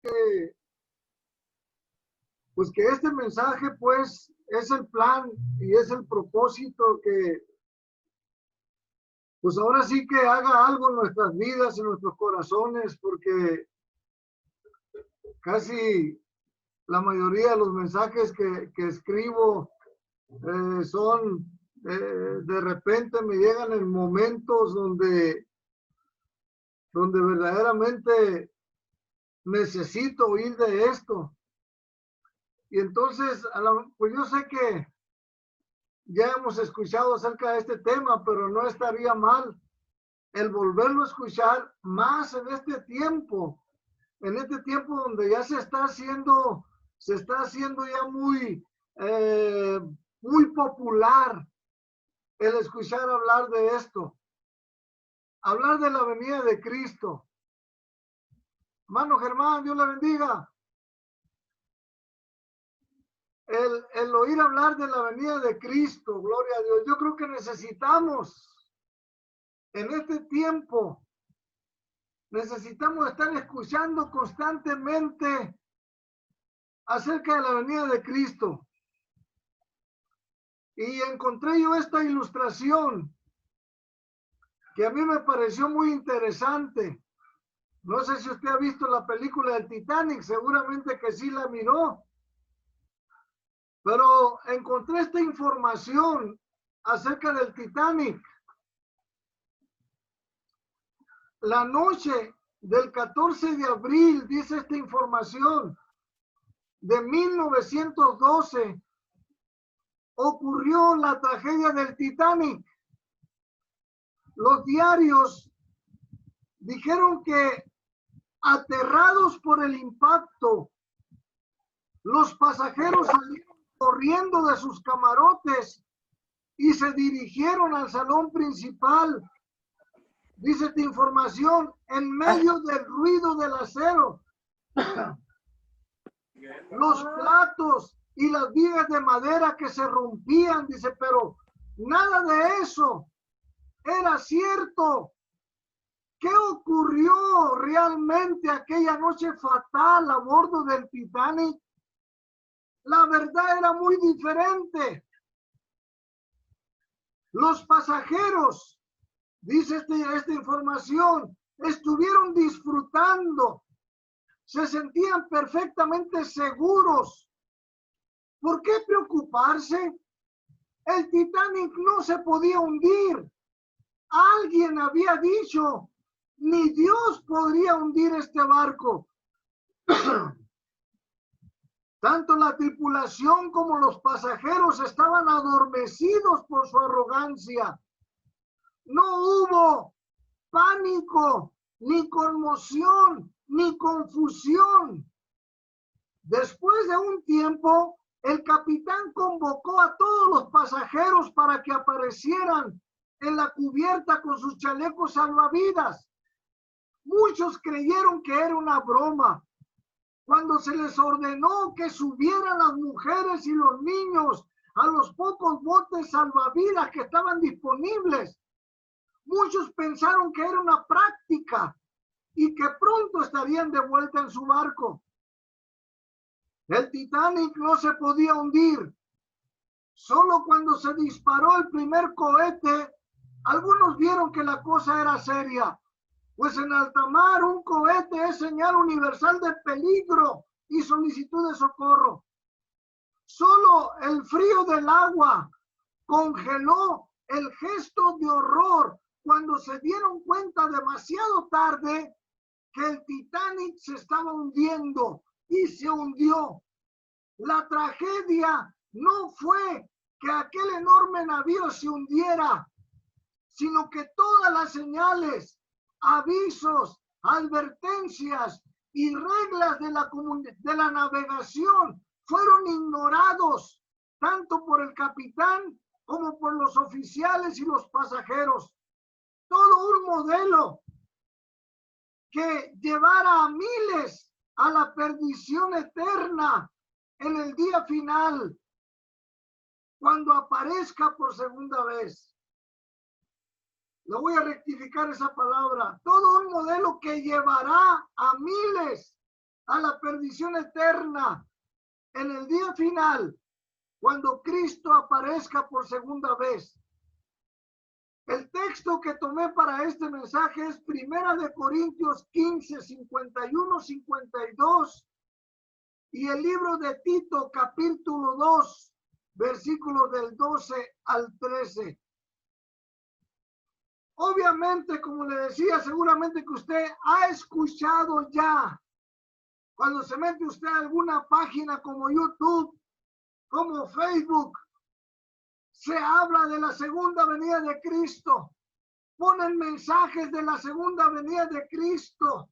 que, pues que este mensaje pues es el plan y es el propósito que pues ahora sí que haga algo en nuestras vidas, en nuestros corazones, porque casi la mayoría de los mensajes que escribo son, de repente me llegan en momentos donde verdaderamente necesito oír de esto. Y entonces, pues yo sé que ya hemos escuchado acerca de este tema, pero no estaría mal el volverlo a escuchar más en este tiempo donde ya se está haciendo ya muy popular el escuchar hablar de esto, hablar de la venida de Cristo. Hermano Germán, Dios le bendiga. El oír hablar de la venida de Cristo, gloria a Dios. Yo creo que necesitamos en este tiempo, necesitamos estar escuchando constantemente acerca de la venida de Cristo. Y encontré yo esta ilustración que a mí me pareció muy interesante. No sé si usted ha visto la película del Titanic, seguramente que sí la miró. Pero encontré esta información acerca del Titanic. La noche del 14 de abril, dice esta información, de 1912, ocurrió la tragedia del Titanic. Los diarios dijeron que, aterrados por el impacto, los pasajeros salieron corriendo de sus camarotes y se dirigieron al salón principal. Dice esta información, en medio del ruido del acero, los platos y las vigas de madera que se rompían, dice, pero nada de eso era cierto. ¿Qué ocurrió realmente aquella noche fatal a bordo del Titanic? La verdad era muy diferente. Los pasajeros, dice esta información, estuvieron disfrutando, se sentían perfectamente seguros. ¿Por qué preocuparse? El Titanic no se podía hundir. Alguien había dicho, ni Dios podría hundir este barco. Tanto la tripulación como los pasajeros estaban adormecidos por su arrogancia. No hubo pánico, ni conmoción, ni confusión. Después de un tiempo, el capitán convocó a todos los pasajeros para que aparecieran en la cubierta con sus chalecos salvavidas. Muchos creyeron que era una broma. Cuando se les ordenó que subieran las mujeres y los niños a los pocos botes salvavidas que estaban disponibles, muchos pensaron que era una práctica y que pronto estarían de vuelta en su barco. El Titanic no se podía hundir. Solo cuando se disparó el primer cohete, algunos vieron que la cosa era seria. Pues en alta mar un cohete es señal universal de peligro y solicitud de socorro. Solo el frío del agua congeló el gesto de horror cuando se dieron cuenta demasiado tarde que el Titanic se estaba hundiendo y se hundió. La tragedia no fue que aquel enorme navío se hundiera, sino que todas las señales, avisos, advertencias y reglas de la navegación fueron ignorados tanto por el capitán como por los oficiales y los pasajeros. Todo un modelo que llevara a miles a la perdición eterna en el día final, cuando aparezca por segunda vez. Lo voy a rectificar esa palabra. Todo un modelo que llevará a miles a la perdición eterna en el día final, cuando Cristo aparezca por segunda vez. El texto que tomé para este mensaje es 1 Corintios 15, 51, 52 y el libro de Tito, capítulo 2, versículos del 12 al 13. Obviamente, como le decía, seguramente que usted ha escuchado ya, cuando se mete usted a alguna página como YouTube, como Facebook, se habla de la segunda venida de Cristo. Ponen mensajes de la segunda venida de Cristo.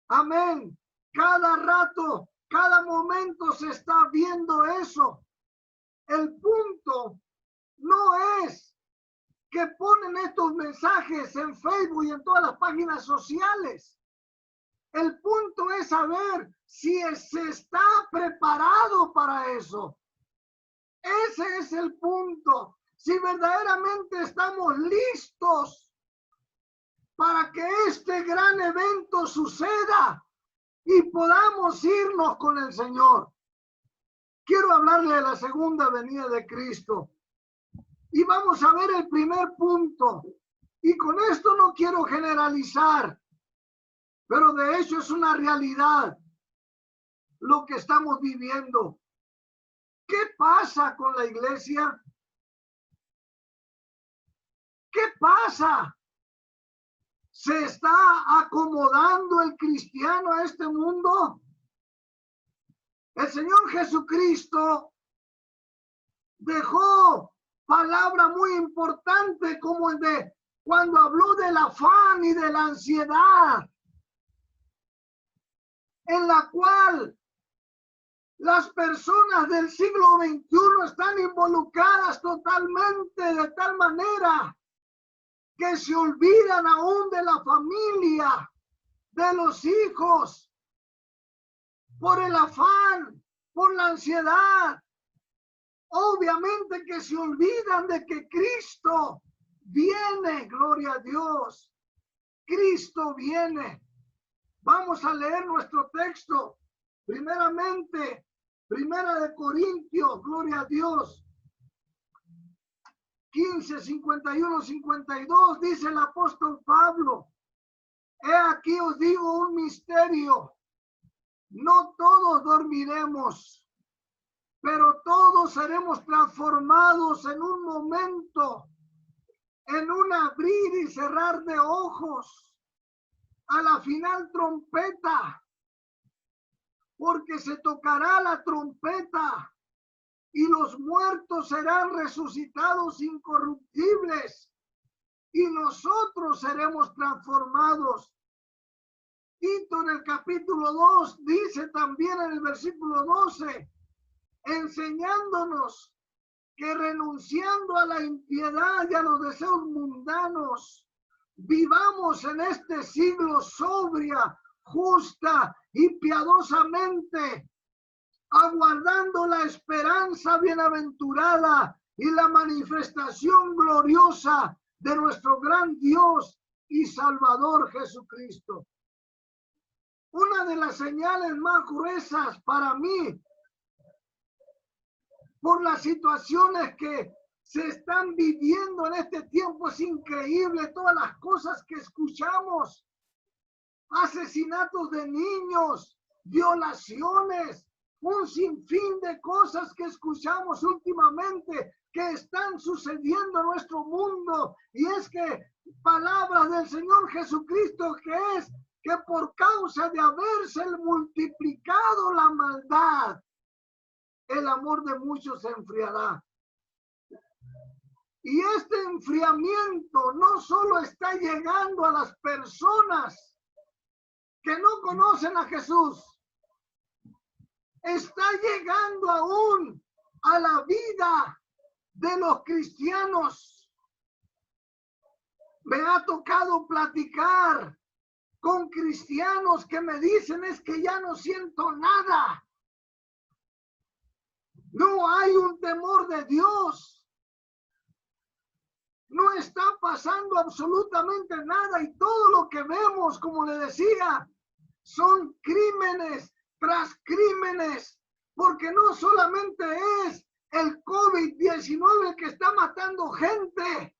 Amén. Cada rato, cada momento se está viendo eso. El punto no es que ponen estos mensajes en Facebook y en todas las páginas sociales. El punto es saber si se está preparado para eso. Ese es el punto. Si verdaderamente estamos listos para que este gran evento suceda y podamos irnos con el Señor. Quiero hablarle de la segunda venida de Cristo. Y vamos a ver el primer punto. Y con esto no quiero generalizar, pero de hecho es una realidad lo que estamos viviendo. ¿Qué pasa con la iglesia? ¿Qué pasa? ¿Se está acomodando el cristiano a este mundo? El Señor Jesucristo dejó palabra muy importante como el de cuando habló del afán y de la ansiedad, en la cual las personas del siglo XXI están involucradas totalmente de tal manera que se olvidan aún de la familia, de los hijos, por el afán, por la ansiedad. Obviamente que se olvidan de que Cristo viene, gloria a Dios. Cristo viene. Vamos a leer nuestro texto. Primeramente, 1 Corintios, gloria a Dios. 15, 51, 52, dice el apóstol Pablo. He aquí os digo un misterio. No todos dormiremos, pero todos seremos transformados en un momento, en un abrir y cerrar de ojos, a la final trompeta, porque se tocará la trompeta y los muertos serán resucitados incorruptibles y nosotros seremos transformados. Tito en el capítulo 2 dice también en el versículo 12, enseñándonos que renunciando a la impiedad y a los deseos mundanos, vivamos en este siglo sobria, justa y piadosamente, aguardando la esperanza bienaventurada y la manifestación gloriosa de nuestro gran Dios y Salvador Jesucristo. Una de las señales más gruesas para mí, por las situaciones que se están viviendo en este tiempo, es increíble todas las cosas que escuchamos. Asesinatos de niños, violaciones, un sinfín de cosas que escuchamos últimamente que están sucediendo en nuestro mundo. Y es que palabras del Señor Jesucristo, que es que por causa de haberse multiplicado la maldad, el amor de muchos se enfriará. Y este enfriamiento no solo está llegando a las personas que no conocen a Jesús, está llegando aún a la vida de los cristianos. Me ha tocado platicar con cristianos que me dicen es que ya no siento nada. No hay un temor de Dios. No está pasando absolutamente nada y todo lo que vemos, como le decía, son crímenes tras crímenes, porque no solamente es el COVID-19 que está matando gente,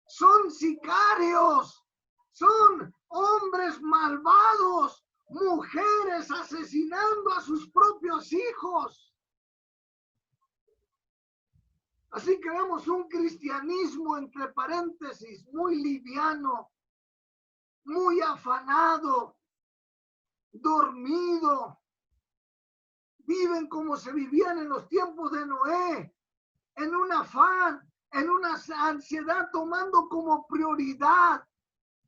son sicarios, son hombres malvados, mujeres asesinando a sus propios hijos. Así que vemos un cristianismo, entre paréntesis, muy liviano, muy afanado, dormido. Viven como se vivían en los tiempos de Noé, en un afán, en una ansiedad, tomando como prioridad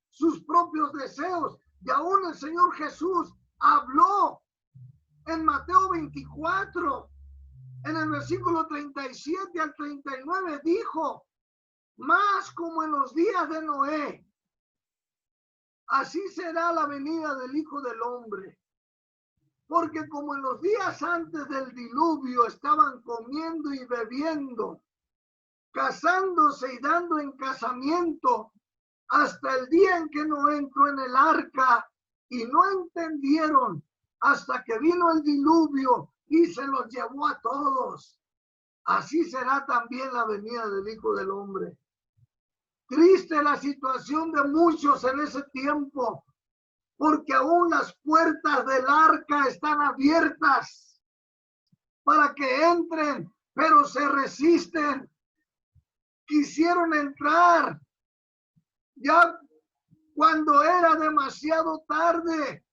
sus propios deseos. Y aún el Señor Jesús habló en Mateo 24, en el versículo 37 al 39, dijo: más como en los días de Noé, así será la venida del Hijo del Hombre. Porque como en los días antes del diluvio estaban comiendo y bebiendo, casándose y dando en casamiento, hasta el día en que Noé entró en el arca, y no entendieron hasta que vino el diluvio y se los llevó a todos. Así será también la venida del Hijo del Hombre. Triste la situación de muchos en ese tiempo, porque aún las puertas del arca están abiertas para que entren, pero se resisten. Quisieron entrar ya cuando era demasiado tarde,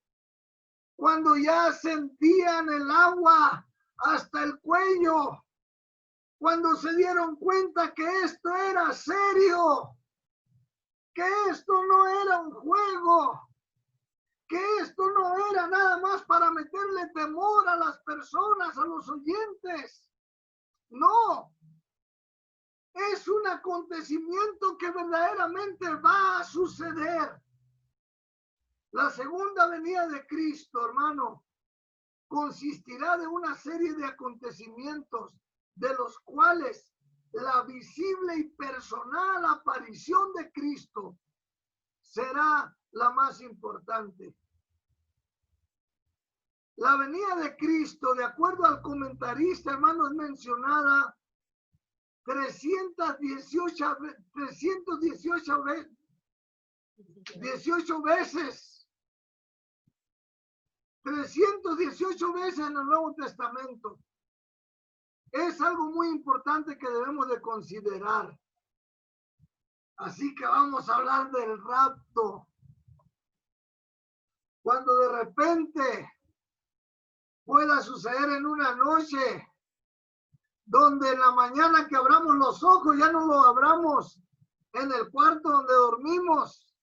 cuando ya sentían el agua hasta el cuello, cuando se dieron cuenta que esto era serio, que esto no era un juego, que esto no era nada más para meterle temor a las personas, a los oyentes. No, es un acontecimiento que verdaderamente va a suceder. La segunda venida de Cristo, hermano, consistirá de una serie de acontecimientos, de los cuales la visible y personal aparición de Cristo será la más importante. La venida de Cristo, de acuerdo al comentarista, hermano, es mencionada 318 veces. 318 veces en el Nuevo Testamento. Es algo muy importante que debemos de considerar. Así que vamos a hablar del rapto. Cuando de repente pueda suceder en una noche, donde en la mañana que abramos los ojos ya no lo abramos en el cuarto donde dormimos.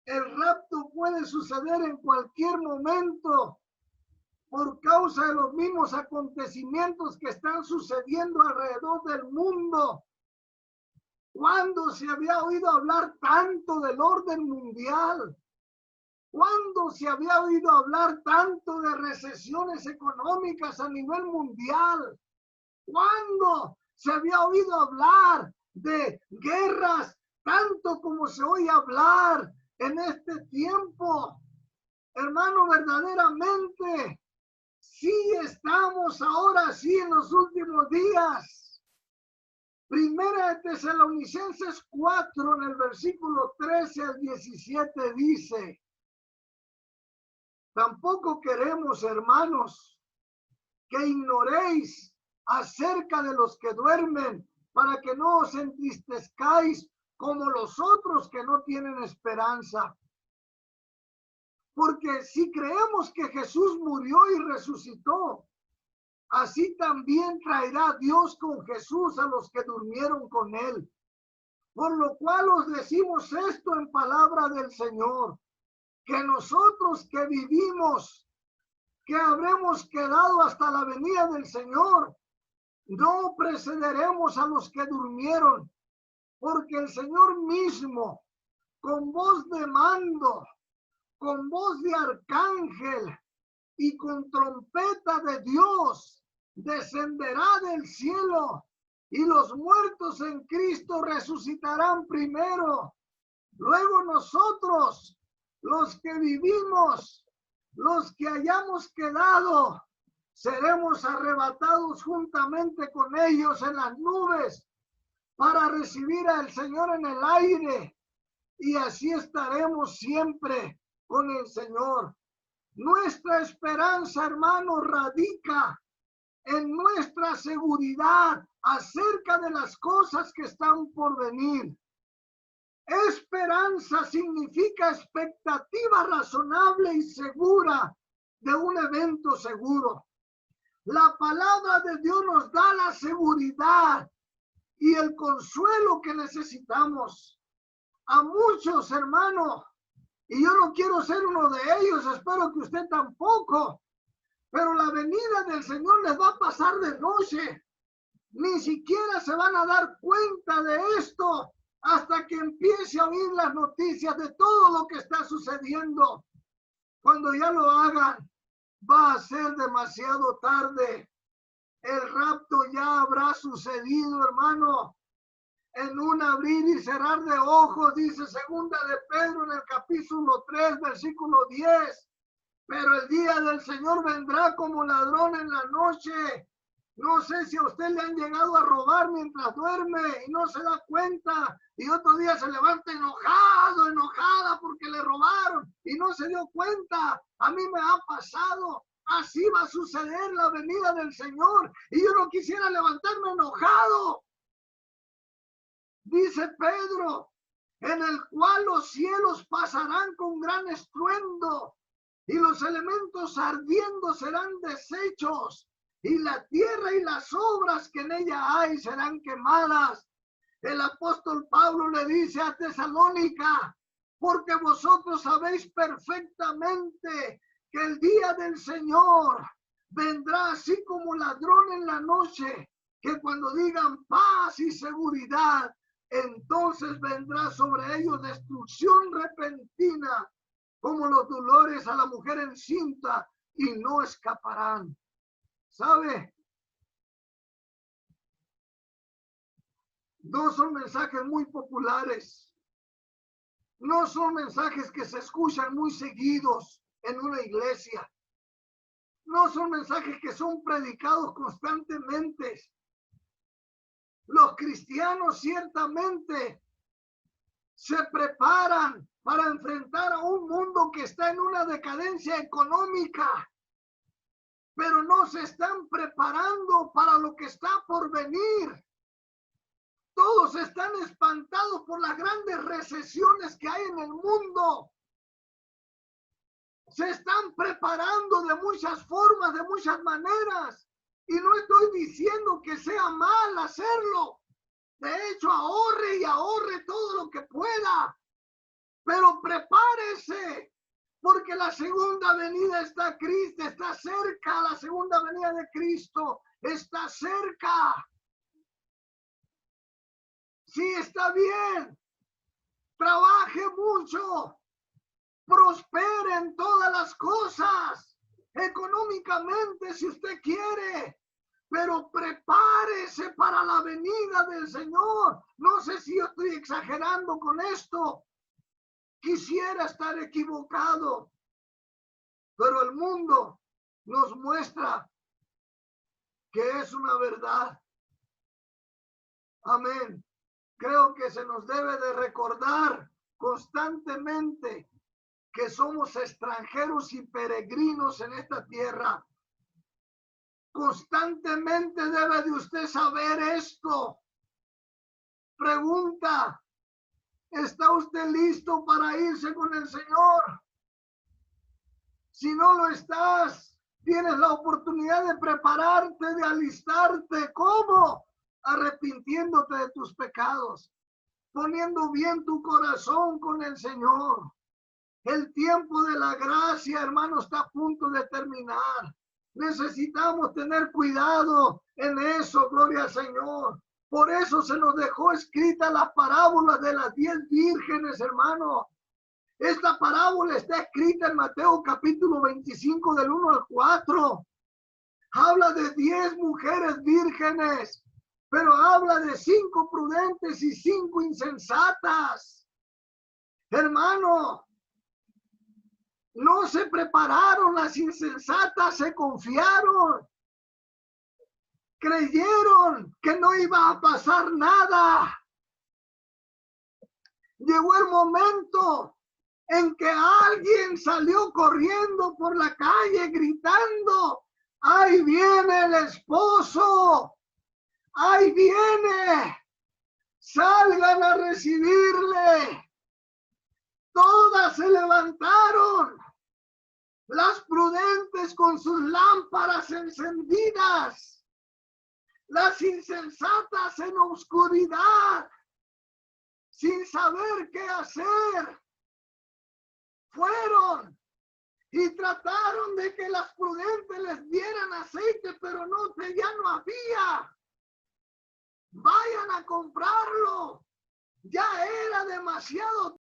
El rapto puede suceder en cualquier momento por causa de los mismos acontecimientos que están sucediendo alrededor del mundo. ¿Cuándo se había oído hablar tanto del orden mundial? ¿Cuándo se había oído hablar tanto de recesiones económicas a nivel mundial? ¿Cuándo se había oído hablar de guerras tanto como se oye hablar en este tiempo? Hermano, verdaderamente, sí estamos ahora, sí, en los últimos días. Primera de Tesalonicenses 4, en el versículo 13 al 17, dice: tampoco queremos, hermanos, que ignoréis acerca de los que duermen, para que no os entristezcáis como los otros que no tienen esperanza. Porque si creemos que Jesús murió y resucitó, así también traerá Dios con Jesús a los que durmieron con él. Por lo cual os decimos esto en palabra del Señor, que nosotros que vivimos, que habremos quedado hasta la venida del Señor, no precederemos a los que durmieron, porque el Señor mismo, con voz de mando, con voz de arcángel y con trompeta de Dios, descenderá del cielo, y los muertos en Cristo resucitarán primero. Luego nosotros, los que vivimos, los que hayamos quedado, seremos arrebatados juntamente con ellos en las nubes para recibir al Señor en el aire, y así estaremos siempre con el Señor. Nuestra esperanza, hermanos, radica en nuestra seguridad acerca de las cosas que están por venir. Esperanza significa expectativa razonable y segura de un evento seguro. La palabra de Dios nos da la seguridad y el consuelo que necesitamos. A muchos, hermanos, y yo no quiero ser uno de ellos, espero que usted tampoco, pero la venida del Señor les va a pasar de noche. Ni siquiera se van a dar cuenta de esto hasta que empiece a oír las noticias de todo lo que está sucediendo. Cuando ya lo hagan, va a ser demasiado tarde. El rapto ya habrá sucedido, hermano. En un abrir y cerrar de ojos, dice segunda de Pedro en el capítulo 3, versículo 10. Pero el día del Señor vendrá como ladrón en la noche. No sé si a usted le han llegado a robar mientras duerme y no se da cuenta, y otro día se levanta enojado, enojada porque le robaron y no se dio cuenta. A mí me ha pasado. Así va a suceder la venida del Señor, y yo no quisiera levantarme enojado. Dice Pedro, en el cual los cielos pasarán con gran estruendo, y los elementos ardiendo serán deshechos, y la tierra y las obras que en ella hay serán quemadas. El apóstol Pablo le dice a Tesalónica, porque vosotros sabéis perfectamente que el día del Señor vendrá así como ladrón en la noche, que cuando digan paz y seguridad, entonces vendrá sobre ellos destrucción repentina, como los dolores a la mujer encinta, y no escaparán. ¿Sabe? No son mensajes muy populares. No son mensajes que se escuchan muy seguidos en una iglesia. No son mensajes que son predicados constantemente. Los cristianos ciertamente se preparan para enfrentar a un mundo que está en una decadencia económica, pero no se están preparando para lo que está por venir. Todos están espantados por las grandes recesiones que hay en el mundo. Se están preparando de muchas formas, de muchas maneras. Y no estoy diciendo que sea mal hacerlo. De hecho, ahorre y ahorre todo lo que pueda. Pero prepárese, porque la segunda venida está cerca. La segunda venida de Cristo está cerca. Sí, está bien. Trabaje mucho. Prospere en todas las cosas. Económicamente, si usted quiere. Pero prepárese para la venida del Señor. No sé si yo estoy exagerando con esto. Quisiera estar equivocado. Pero el mundo nos muestra que es una verdad. Amén. Creo que se nos debe de recordar constantemente que somos extranjeros y peregrinos en esta tierra. Constantemente debe de usted saber esto. Pregunta, ¿está usted listo para irse con el Señor? Si no lo estás, tienes la oportunidad de prepararte, de alistarte. ¿Cómo? Arrepintiéndote de tus pecados, poniendo bien tu corazón con el Señor. El tiempo de la gracia, hermano, está a punto de terminar. Necesitamos tener cuidado en eso, gloria al Señor. Por eso se nos dejó escrita la parábola de las 10 vírgenes, hermano. Esta parábola está escrita en Mateo capítulo 25 del 1 al 4. Habla de 10 mujeres vírgenes, pero habla de 5 prudentes y 5 insensatas. Hermano, no se prepararon, las insensatas se confiaron, creyeron que no iba a pasar nada. Llegó el momento en que alguien salió corriendo por la calle gritando: ¡ahí viene el esposo! ¡Ahí viene! ¡Salgan a recibirle! Todas se levantaron, las prudentes con sus lámparas encendidas, las insensatas en oscuridad, sin saber qué hacer. Fueron y trataron de que las prudentes les dieran aceite, pero no, ya no había. Vayan a comprarlo. Ya era demasiado